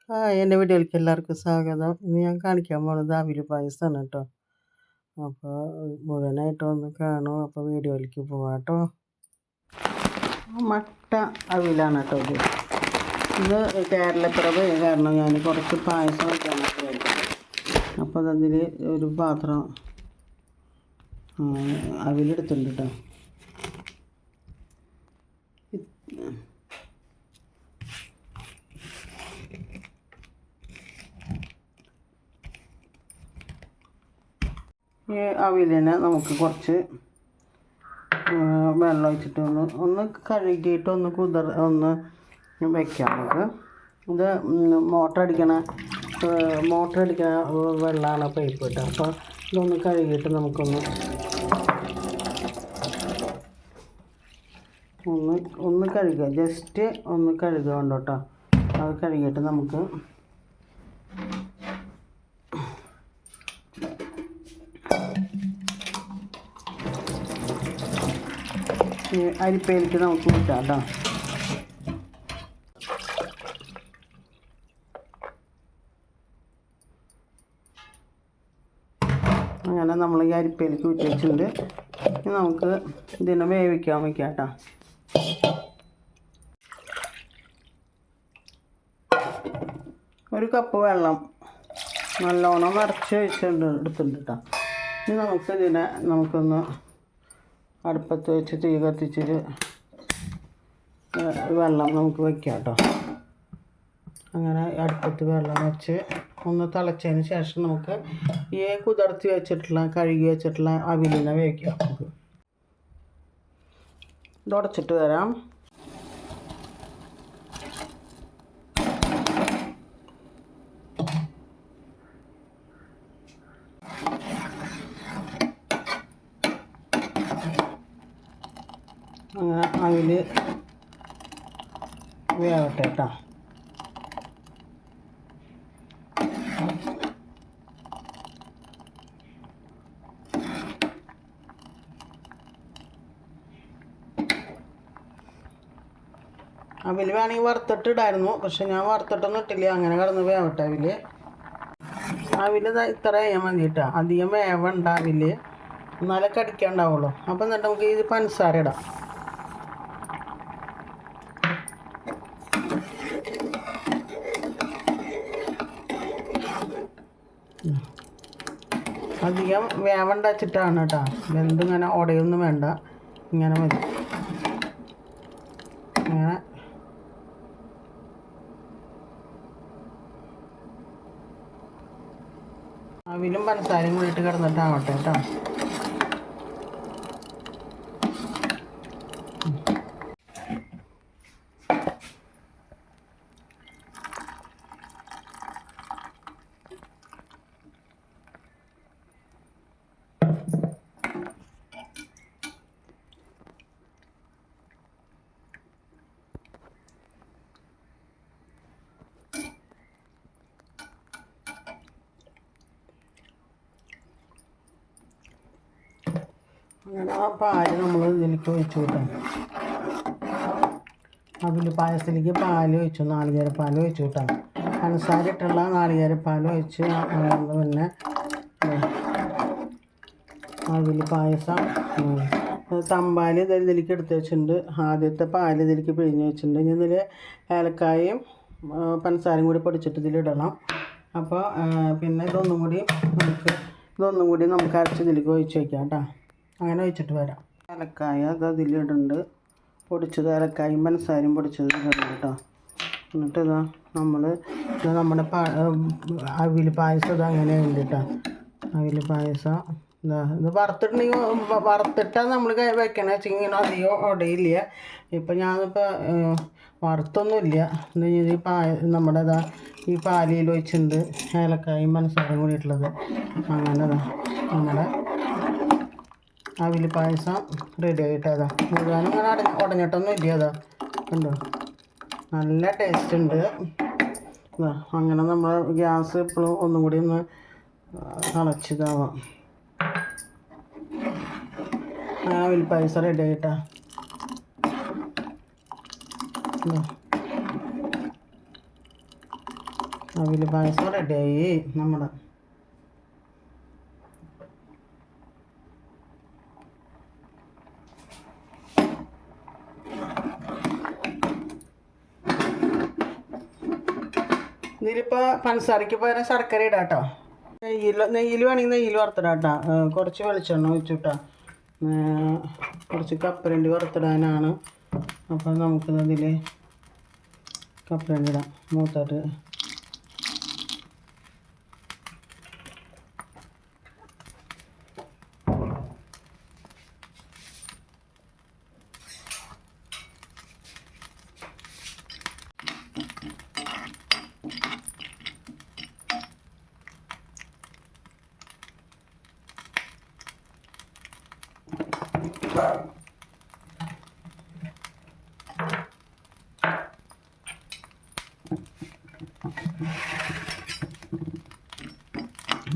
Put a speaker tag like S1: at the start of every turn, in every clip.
S1: എൻ്റെ വീഡിയോയിലേക്ക് എല്ലാവർക്കും സ്വാഗതം. ഇന്ന് ഞാൻ കാണിക്കാൻ പോകുന്നത് അവിൽ പായസമാണ് കേട്ടോ. അപ്പോൾ മുഴുവനായിട്ടൊന്ന് കാണും. അപ്പോൾ വീഡിയോയിലേക്ക് പോവാം കേട്ടോ. മട്ട അവിലാണ് കേട്ടോ ഇത് കേരളപ്പിറവ് കാരണം ഞാൻ കുറച്ച് പായസം വയ്ക്കാനൊക്കെ കഴിക്കുന്നത്. അപ്പോൾ അതിൽ ഒരു പാത്രം അവിലെടുത്തിട്ടുണ്ട് കേട്ടോ. ഈ അവിലിനെ നമുക്ക് കുറച്ച് വെള്ളം ഒഴിച്ചിട്ട് ഒന്ന് കഴുകിയിട്ട് ഒന്ന് വയ്ക്കാം. നമുക്ക് ഇത് മോട്ടർ അടിക്കണ വെള്ളമാണ് പൈപ്പ് ഇട്ട്. അപ്പോൾ ഇതൊന്ന് കഴുകിയിട്ട് നമുക്കൊന്ന് ഒന്ന് കഴുകുക, ജസ്റ്റ് ഒന്ന് കഴുകുക കൊണ്ട് കേട്ടോ. അത് കഴുകിയിട്ട് നമുക്ക് അരിപ്പയിലേക്ക് നമുക്ക് ഊറ്റാം കേട്ടോ. അങ്ങനെ നമ്മൾ ഈ അരിപ്പയിലേക്ക് ഊറ്റി വെച്ചിട്ടുണ്ട്. നമുക്ക് ഇതിനെ വേവിക്കാൻ വയ്ക്കാം കേട്ടോ. ഒരു കപ്പ് വെള്ളം നല്ലോണം നിറച്ച് എടുത്തിട്ടുണ്ട് കേട്ടോ. ഇനി നമുക്കൊന്ന് അടുപ്പത്ത് വെച്ച് തീ കത്തിച്ചിട്ട് വെള്ളം നമുക്ക് വയ്ക്കാം കേട്ടോ. അങ്ങനെ അടുപ്പത്ത് വെള്ളം വെച്ച് ഒന്ന് തിളച്ചതിന് ശേഷം നമുക്ക് ഈ കഴുകി വെച്ചിട്ടുള്ള അവിലിനെ വേവിക്കാം. നമുക്ക് തുടച്ചിട്ട് തരാം. അങ്ങനെ അവിൽ വേവട്ടെ കേട്ടോ. അവിൽ വേണമെങ്കിൽ വറുത്തിട്ടിടായിരുന്നു, പക്ഷെ ഞാൻ വറുത്തിട്ടൊന്നും ഇട്ടില്ല. അങ്ങനെ കിടന്ന് വേവട്ടെ അവിൽ ഇത്ര ചെയ്യാൻ മതി കേട്ടോ. അധികം വേവണ്ട അവിൽ, എന്നാലേ കടിക്കാണ്ടാവുള്ളൂ. അപ്പം എന്നിട്ട് നമുക്ക് ഇത് പഞ്ചസാര ഇടാം. അധികം വേവണ്ട വെച്ചിട്ടാണ് കേട്ടോ. വെന്തിങ്ങനെ ഉടയൊന്നും വേണ്ട, ഇങ്ങനെ മതി. അങ്ങനെ അവിലും പഞ്ചസാരയും കൂടിയിട്ട് കിടന്നിട്ടാവട്ടെ കേട്ടോ. അങ്ങനെ ആ പാല് നമ്മൾ ഇതിലേക്ക് ഒഴിച്ചു കിട്ടാം. അവിൽ പായസത്തിലേക്ക് പാൽ ഒഴിച്ചു, നാളികേരപ്പാൽ ഒഴിച്ചു കിട്ടാം. പഞ്ചസാര ഇട്ടുള്ള നാളികേരപ്പാൽ ഒഴിച്ച് പിന്നെ അവിൽ പായസം തമ്പാൽ ഇതിലേക്ക് എടുത്ത് വെച്ചിട്ടുണ്ട്. ആദ്യത്തെ പാൽ ഇതിലേക്ക് പിഴിഞ്ഞ് വെച്ചിട്ടുണ്ട്. ഇനി ഇതിൽ ഏലക്കായും പഞ്ചസാരയും കൂടി പൊടിച്ചിട്ട് ഇതിലിടണം. അപ്പോൾ പിന്നെ ഇതൊന്നും കൂടി നമുക്ക് അരച്ച് ഇതിലേക്ക് ഒഴിച്ച് വയ്ക്കാം കേട്ടോ. അങ്ങനെ ഒഴിച്ചിട്ട് വരാം. ഏലക്കായ അത് അതിലിടുന്നുണ്ട്, പൊടിച്ചത് ഏലക്കായും പഞ്ചസാരയും പൊടിച്ചത് ഇടുന്നുണ്ട് കേട്ടോ. എന്നിട്ട് നമ്മുടെ അവിൽ പായസം ഇത് അങ്ങനെ ഉണ്ട് കേട്ടോ. അവിൽ പായസം ഇത് വറുത്തിട്ടാൽ നമ്മൾ വെക്കണ വെച്ചിങ്ങനെ അധികം ഉടയില്ല. ഇപ്പം ഞാനിപ്പോൾ വറുത്തൊന്നുമില്ല. നമ്മുടെ ഈ പാലിൽ ഒഴിച്ചിട്ടുണ്ട് ഏലക്കായും പഞ്ചസാരയും കൂടിയിട്ടുള്ളത്. അങ്ങനെ നമ്മുടെ അവിൽ പായസം റെഡി ആയിട്ട് മുഴുവനും ഇങ്ങനെ ഉടഞ്ഞിട്ടൊന്നും ഇല്ല. ഉണ്ടോ, നല്ല ടേസ്റ്റ് ഉണ്ട്. അങ്ങനെ നമ്മൾ ഗ്യാസ് എപ്പോഴും ഒന്നും കൂടി ഒന്ന് അടച്ചിതാവാം. അങ്ങനെ അവിൽ പായസം റെഡി ആയിട്ടാ. അവിൽ പായസം റെഡിയായി നമ്മുടെ. ഇതിലിപ്പോൾ പഞ്ചസാരയ്ക്ക് പകരം ശർക്കര ഇടാം കേട്ടോ. നെയ്യിൽ വേണമെങ്കിൽ നെയ്യിൽ വറുത്തിടാം കേട്ടോ. കുറച്ച് വെളിച്ചെണ്ണ ഒഴിച്ചുട്ടാ. കുറച്ച് കപ്പലണ്ടി വറുത്തിടാനാണ്. അപ്പോൾ നമുക്കിതിൽ കപ്പലണ്ടി ഇടാം മൂത്തോട്ട്.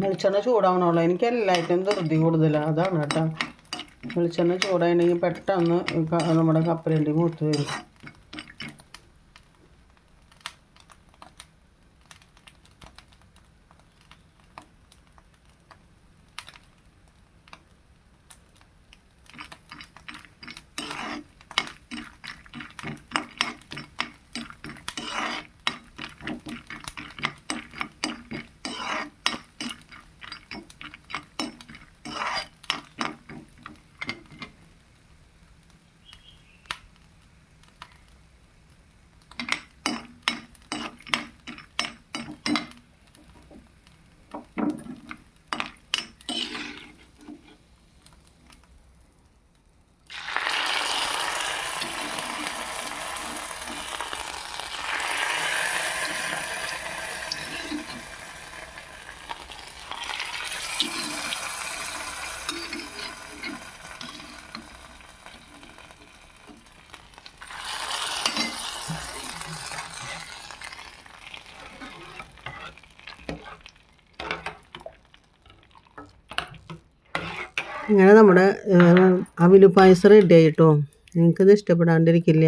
S1: വെളിച്ചെണ്ണ ചൂടാവണമല്ലോ. എനിക്ക് എല്ലായിട്ടും ധൃതി കൂടുതലാണ്, അതാണ് കേട്ടോ. വെളിച്ചെണ്ണ ചൂടായിട്ടുണ്ടെങ്കിൽ പെട്ടെന്ന് നമ്മുടെ കപ്പലണ്ടി മൂത്ത് വരും. ഇങ്ങനെ നമ്മുടെ അവിൽ പായസം റെഡി ആയിട്ടോ. നിങ്ങൾക്കിത് ഇഷ്ടപ്പെടാണ്ടിരിക്കില്ല.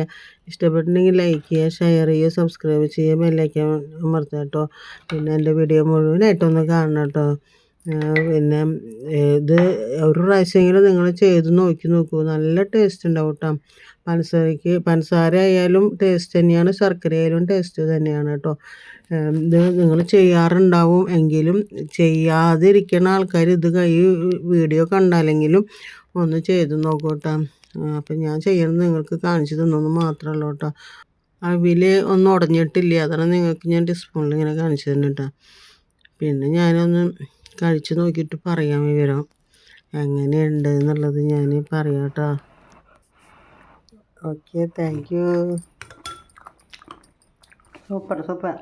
S1: ഇഷ്ടപ്പെട്ടിട്ടുണ്ടെങ്കിൽ ലൈക്ക് ചെയ്യുക, ഷെയർ ചെയ്യുക, സബ്സ്ക്രൈബ് ചെയ്യുക, ബെല്ലൈക്കൻ അമർത്തുക കേട്ടോ. പിന്നെ എൻ്റെ വീഡിയോ മുഴുവനായിട്ടൊന്ന് കാണണം കേട്ടോ. പിന്നെ ഇത് ഒരു പ്രാവശ്യമെങ്കിലും നിങ്ങൾ ചെയ്ത് നോക്കൂ. നല്ല ടേസ്റ്റ് ഉണ്ടാവും കേട്ടോ. പഞ്ചസാര ആയാലും ടേസ്റ്റ് തന്നെയാണ്, ശർക്കര ആയാലും ടേസ്റ്റ് തന്നെയാണ് കേട്ടോ. ഇത് നിങ്ങൾ ചെയ്യാറുണ്ടാവും, എങ്കിലും ചെയ്യാതിരിക്കുന്ന ആൾക്കാർ ഇത് ഈ വീഡിയോ കണ്ടാലെങ്കിലും ഒന്ന് ചെയ്ത് നോക്കൂ കേട്ടോ. അപ്പം ഞാൻ ചെയ്യുന്നത് നിങ്ങൾക്ക് കാണിച്ചു തന്നൊന്ന് മാത്രമല്ല കേട്ടോ. അവിൽ ഒന്നും ഉടഞ്ഞിട്ടില്ല, അതാണ് നിങ്ങൾക്ക് ഞാൻ ടീസ്പൂണിൽ ഇങ്ങനെ കാണിച്ചു തന്നെ കേട്ടോ. പിന്നെ ഞാനൊന്ന് കഴിച്ച് നോക്കിയിട്ട് പറയാം വിവരം എങ്ങനെയുണ്ട് എന്നുള്ളത് ഞാൻ പറയാം കേട്ടോ. Okay, thank you. സൂപ്പർ.